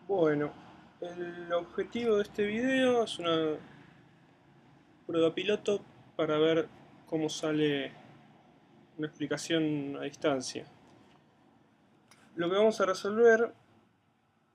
Bueno, el objetivo de este video es una prueba piloto para ver cómo sale una explicación a distancia. Lo que vamos a resolver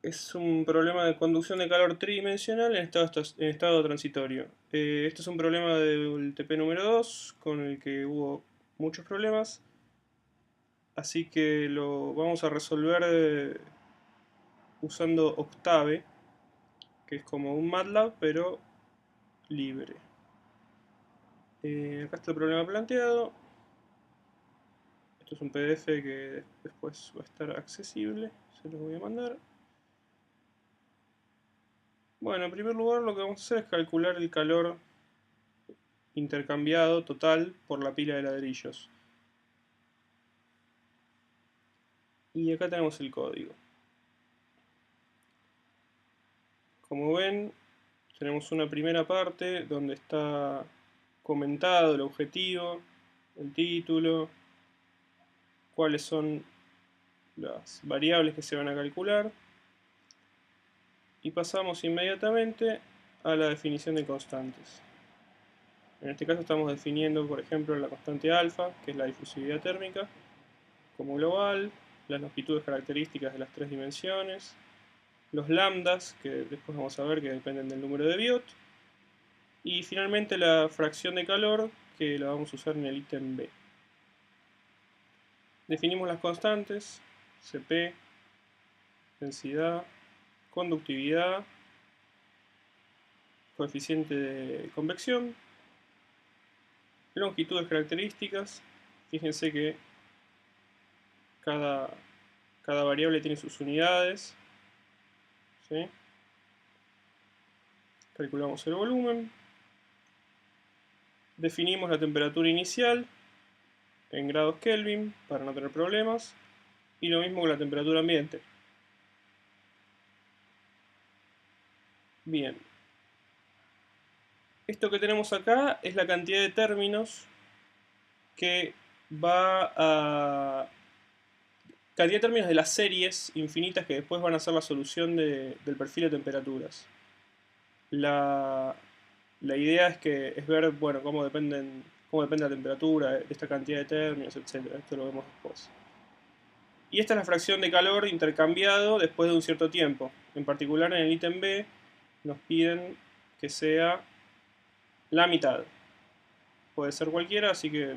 es un problema de conducción de calor tridimensional en estado transitorio. Este es un problema del TP número 2 con el que hubo muchos problemas, así que lo vamos a resolver usando Octave, que es como un MATLAB pero libre. Acá está el problema planteado. Esto es un PDF que después va a estar accesible. Se los voy a mandar. Bueno, en primer lugar lo que vamos a hacer es calcular el calor intercambiado total por la pila de ladrillos. Y acá tenemos el código. Como ven, tenemos una primera parte donde está comentado el objetivo, el título, cuáles son las variables que se van a calcular. Y pasamos inmediatamente a la definición de constantes. En este caso estamos definiendo, por ejemplo, la constante alfa, que es la difusividad térmica, como global, las longitudes características de las tres dimensiones, los lambdas, que después vamos a ver que dependen del número de Biot, y finalmente la fracción de calor, que la vamos a usar en el ítem B. Definimos las constantes, Cp, densidad, conductividad, coeficiente de convección, longitudes características. Fíjense que cada, cada variable tiene sus unidades. ¿Sí? Calculamos el volumen. Definimos la temperatura inicial en grados Kelvin para no tener problemas. Y lo mismo con la temperatura ambiente. Bien. Esto que tenemos acá es la cantidad de términos que va a... cantidad de términos de las series infinitas que después van a ser la solución del perfil de temperaturas. La idea es ver, bueno, cómo depende la temperatura de esta cantidad de términos, etc. Esto lo vemos después. Y esta es la fracción de calor intercambiado después de un cierto tiempo. En particular en el ítem B nos piden que sea la mitad. Puede ser cualquiera, así que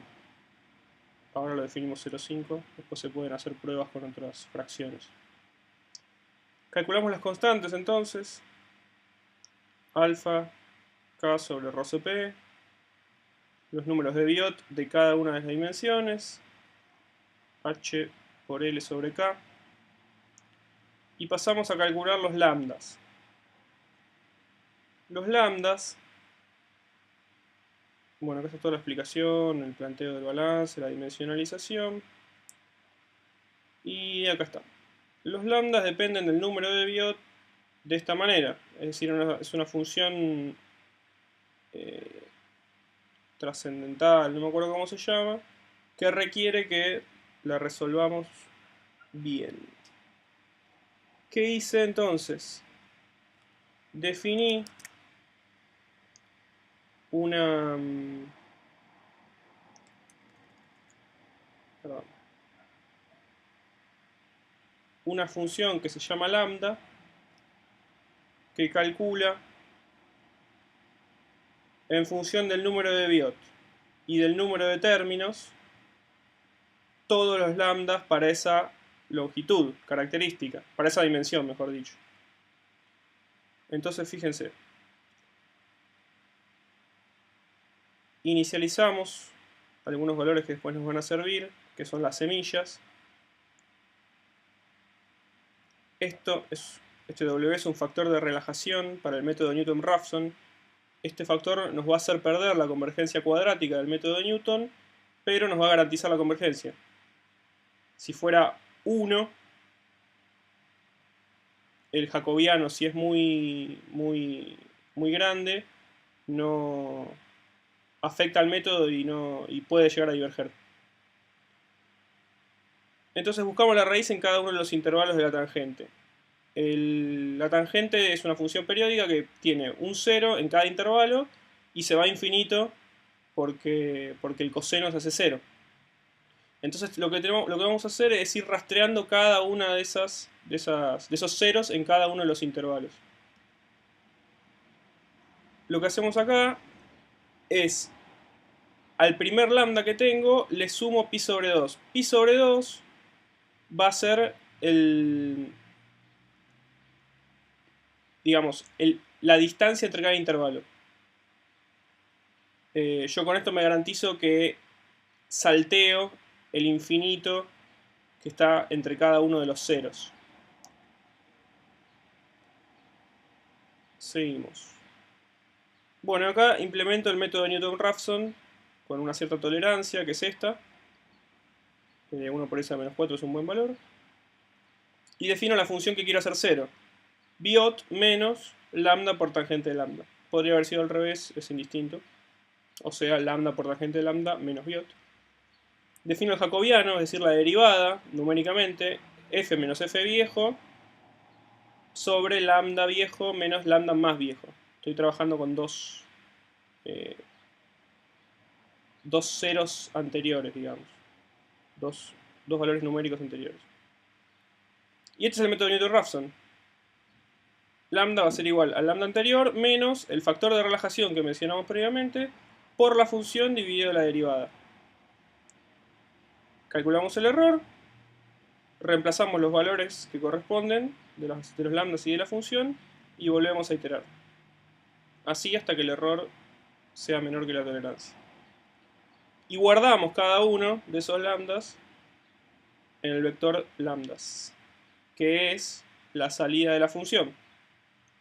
ahora lo definimos 0,5. Después se pueden hacer pruebas con otras fracciones. Calculamos las constantes entonces. Alfa K sobre ρCp, los números de Biot de cada una de las dimensiones, H por L sobre K, y pasamos a calcular los lambdas. Los lambdas, bueno, acá está toda la explicación, el planteo del balance, la dimensionalización, y acá está. Los lambdas dependen del número de Biot de esta manera, es decir, es una función trascendental, no me acuerdo cómo se llama, que requiere que la resolvamos bien. ¿Qué hice entonces? Definí una... perdón, una función que se llama lambda, que calcula en función del número de Biot y del número de términos todos los lambdas para esa longitud característica, para esa dimensión, mejor dicho. Entonces fíjense, inicializamos algunos valores que después nos van a servir, que son las semillas. Este W es un factor de relajación para el método Newton-Raphson. Este factor nos va a hacer perder la convergencia cuadrática del método de Newton, pero nos va a garantizar la convergencia. Si fuera 1, el jacobiano, si es muy grande, no afecta al método y puede llegar a diverger. Entonces buscamos la raíz en cada uno de los intervalos de la tangente. la tangente es una función periódica que tiene un 0 en cada intervalo y se va a infinito porque el coseno se hace 0. Entonces lo que vamos a hacer es ir rastreando cada una de esos ceros en cada uno de los intervalos. Lo que hacemos acá es, al primer lambda que tengo, le sumo pi sobre 2. Pi sobre 2 va a ser digamos, la distancia entre cada intervalo. Yo con esto me garantizo que salteo el infinito que está entre cada uno de los ceros. Seguimos. Bueno, acá implemento el método de Newton-Raphson con una cierta tolerancia, que es esta. 1 por s menos 4 es un buen valor. Y defino la función que quiero hacer 0. Biot menos lambda por tangente de lambda. Podría haber sido al revés, es indistinto. O sea, lambda por tangente de lambda menos biot. Defino el jacobiano, es decir, la derivada, numéricamente, f menos f viejo sobre lambda viejo menos lambda más viejo. Estoy trabajando con dos ceros anteriores, digamos. Dos valores numéricos anteriores. Y este es el método de Newton-Raphson. Lambda va a ser igual al lambda anterior menos el factor de relajación que mencionamos previamente por la función dividido la derivada. Calculamos el error, reemplazamos los valores que corresponden de los lambdas y de la función y volvemos a iterar. Así hasta que el error sea menor que la tolerancia. Y guardamos cada uno de esos lambdas en el vector lambdas, que es la salida de la función.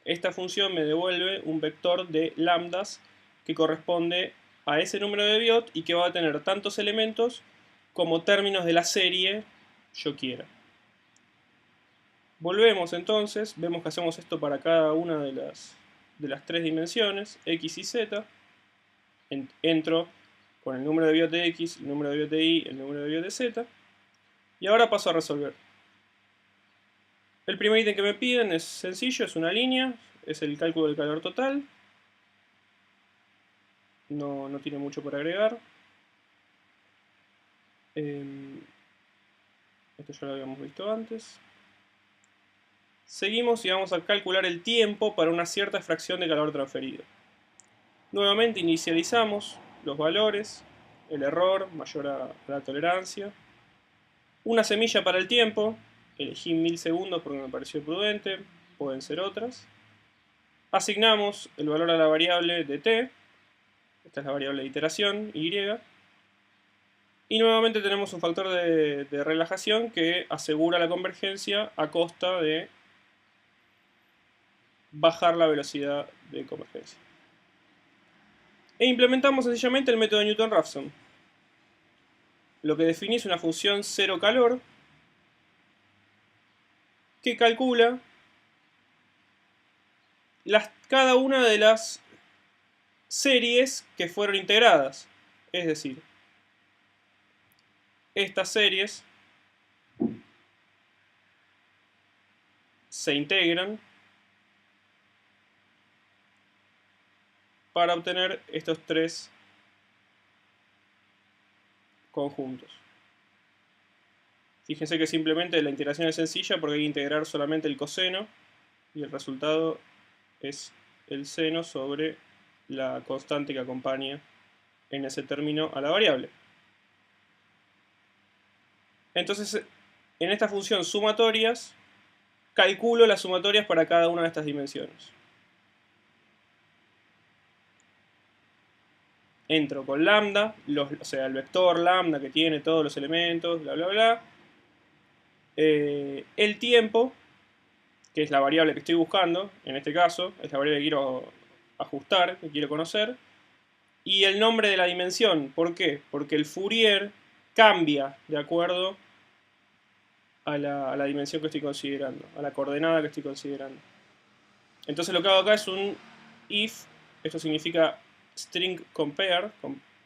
Esta función me devuelve un vector de lambdas que corresponde a ese número de Biot y que va a tener tantos elementos como términos de la serie yo quiera. Volvemos entonces, vemos que hacemos esto para cada una de las tres dimensiones, x y z. Entro con el número de Biot de x, el número de Biot de y, el número de Biot de z. Y ahora paso a resolver. El primer ítem que me piden es sencillo, es una línea, es el cálculo del calor total. No tiene mucho por agregar. Esto ya lo habíamos visto antes. Seguimos y vamos a calcular el tiempo para una cierta fracción de calor transferido. Nuevamente inicializamos los valores, el error mayor a la tolerancia. Una semilla para el tiempo, elegí 1000 segundos porque me pareció prudente, pueden ser otras. Asignamos el valor a la variable de t, esta es la variable de iteración, y. Y nuevamente tenemos un factor de relajación que asegura la convergencia a costa de bajar la velocidad de convergencia. E implementamos sencillamente el método de Newton-Raphson. Lo que definí es una función cero calor que calcula cada una de las series que fueron integradas. Es decir, estas series se integran para obtener estos tres conjuntos. Fíjense que simplemente la integración es sencilla porque hay que integrar solamente el coseno y el resultado es el seno sobre la constante que acompaña en ese término a la variable. Entonces, en esta función sumatorias, calculo las sumatorias para cada una de estas dimensiones. Entro con lambda, o sea, el vector lambda que tiene todos los elementos, bla bla bla. El tiempo, que es la variable que estoy buscando, en este caso, es la variable que quiero ajustar, que quiero conocer. Y el nombre de la dimensión, ¿por qué? Porque el Fourier cambia de acuerdo a la dimensión que estoy considerando, a la coordenada que estoy considerando. Entonces lo que hago acá es un if, esto significa string compare,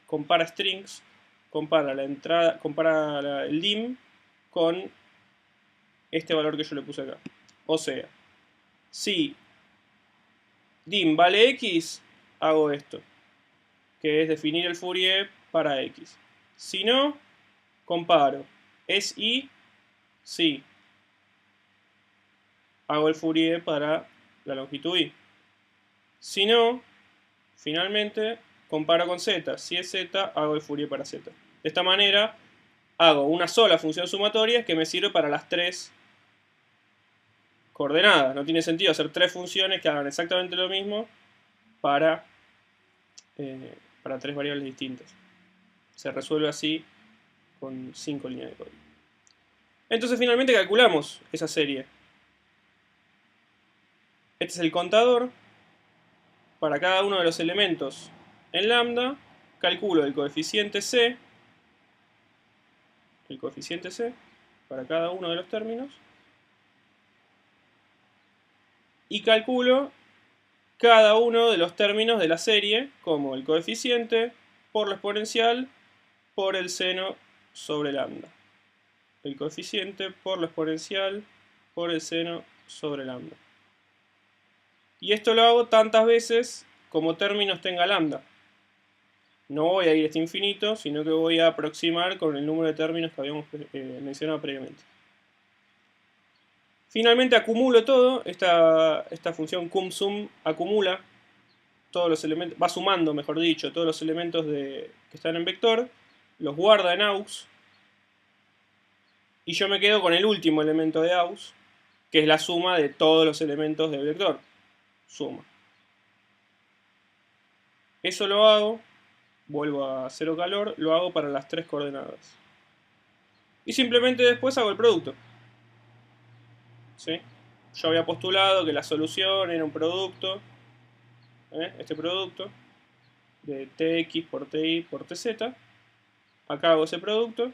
compara strings, compara la entrada, compara el dim con este valor que yo le puse acá. O sea, Si dim vale x, hago esto, que es definir el Fourier para x. Si no, comparo. Es y, sí. Hago el Fourier para la longitud y. Si no, finalmente, comparo con z. Si es z, hago el Fourier para z. De esta manera, hago una sola función sumatoria que me sirve para las tres coordenadas. No tiene sentido hacer tres funciones que hagan exactamente lo mismo para tres variables distintas. Se resuelve así con 5 líneas de código. Entonces finalmente calculamos esa serie. Este es el contador. Para cada uno de los elementos en lambda, calculo el coeficiente C para cada uno de los términos, y calculo cada uno de los términos de la serie como el coeficiente por la exponencial por el seno sobre lambda. El coeficiente por la exponencial por el seno sobre lambda. Y esto lo hago tantas veces como términos tenga lambda. No voy a ir hasta infinito, sino que voy a aproximar con el número de términos que habíamos mencionado previamente. Finalmente acumulo todo. Esta función cumSum acumula todos los elementos, va sumando, mejor dicho, todos los elementos que están en vector, los guarda en AUX, y yo me quedo con el último elemento de AUX, que es la suma de todos los elementos del vector. Suma. Eso lo hago, vuelvo a cero calor, lo hago para las tres coordenadas. Y simplemente después hago el producto. ¿Sí? Yo había postulado que la solución era un producto, este producto, de tx por ti por tz. Acá hago ese producto.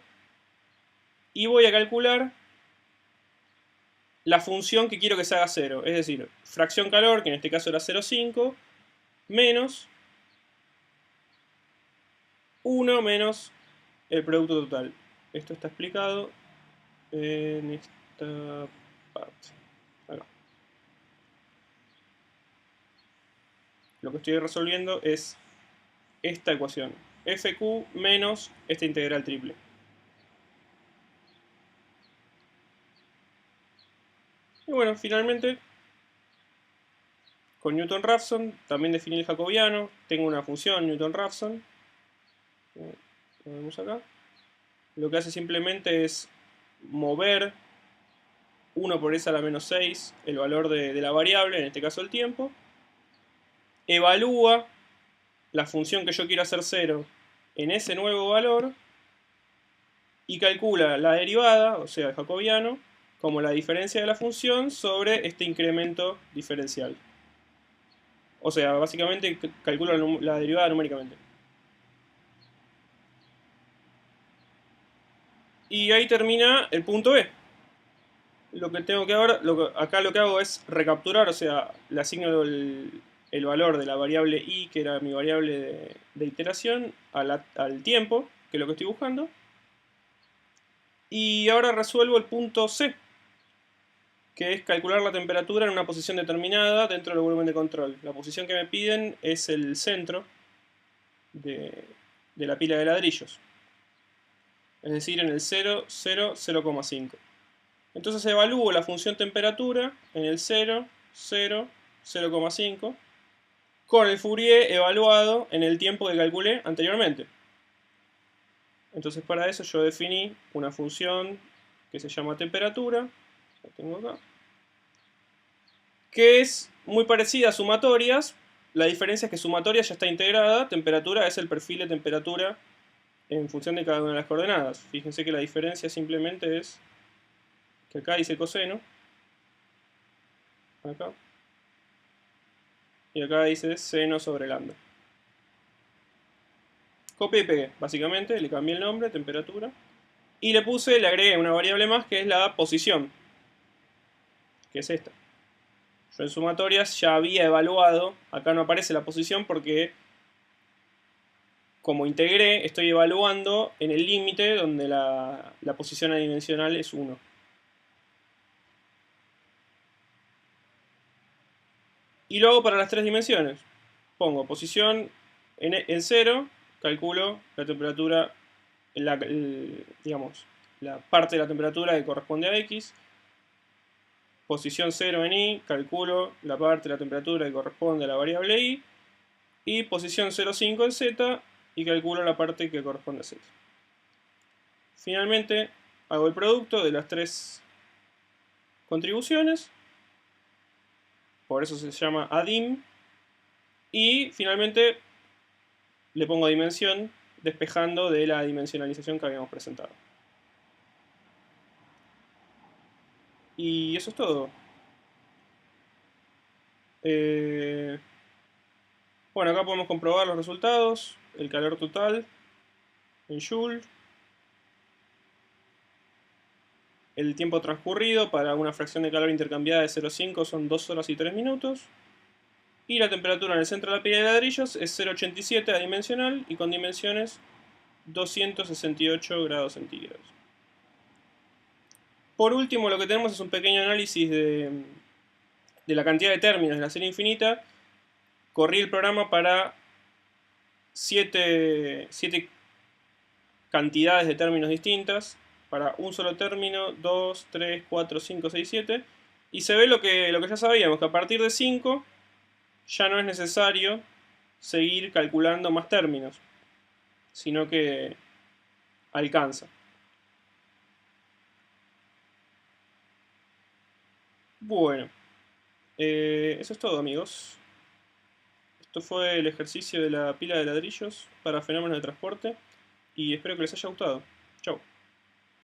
Y voy a calcular la función que quiero que se haga 0. Es decir, fracción calor, que en este caso era 0,5, menos 1 menos el producto total. Esto está explicado en esta parte. Acá. Lo que estoy resolviendo es esta ecuación. FQ menos esta integral triple. Y bueno, finalmente, con Newton-Raphson, también definí el jacobiano. Tengo una función Newton-Raphson. Lo vemos acá. Lo que hace simplemente es mover 1 por s a la menos 6, el valor de la variable, en este caso el tiempo. Evalúa la función que yo quiero hacer 0 en ese nuevo valor y calcula la derivada, o sea, el jacobiano, como la diferencia de la función sobre este incremento diferencial. O sea, básicamente calcula la derivada numéricamente. Y ahí termina el punto B. Lo que tengo que ahora, acá lo que hago es recapturar, o sea, le asigno el valor de la variable i, que era mi variable de iteración, al tiempo, que es lo que estoy buscando. Y ahora resuelvo el punto C, que es calcular la temperatura en una posición determinada dentro del volumen de control. La posición que me piden es el centro de la pila de ladrillos. Es decir, en el 0, 0, 0,5. Entonces evalúo la función temperatura en el 0, 0, 0,5 con el Fourier evaluado en el tiempo que calculé anteriormente. Entonces para eso yo definí una función que se llama temperatura, la tengo acá, que es muy parecida a sumatorias. La diferencia es que sumatorias ya está integrada, temperatura es el perfil de temperatura en función de cada una de las coordenadas. Fíjense que la diferencia simplemente es que acá dice coseno, acá, y acá dice seno sobre lambda. Copié y pegué, básicamente, le cambié el nombre, temperatura, y le agregué una variable más que es la posición, que es esta. Yo en sumatorias ya había evaluado, acá no aparece la posición porque como integré, estoy evaluando en el límite donde la posición adimensional es 1. Y lo hago para las tres dimensiones. Pongo posición en 0, calculo la temperatura, digamos, la parte de la temperatura que corresponde a X. Posición 0 en Y, calculo la parte de la temperatura que corresponde a la variable Y. Y posición 0,5 en Z y calculo la parte que corresponde a Z. Finalmente hago el producto de las tres contribuciones, por eso se llama adim, y finalmente le pongo dimensión despejando de la dimensionalización que habíamos presentado. Y eso es todo. Bueno, acá podemos comprobar los resultados, el calor total en Joule, el tiempo transcurrido para una fracción de calor intercambiada de 0,5 son 2 horas y 3 minutos. Y la temperatura en el centro de la pila de ladrillos es 0,87 adimensional y con dimensiones 268 grados centígrados. Por último, lo que tenemos es un pequeño análisis de la cantidad de términos de la serie infinita. Corrí el programa para 7 cantidades de términos distintas, para un solo término, 2, 3, 4, 5, 6, 7, y se ve lo que ya sabíamos, que a partir de 5 ya no es necesario seguir calculando más términos, sino que alcanza. Bueno, eso es todo, amigos. Esto fue el ejercicio de la pila de ladrillos para fenómenos de transporte y espero que les haya gustado. Chau.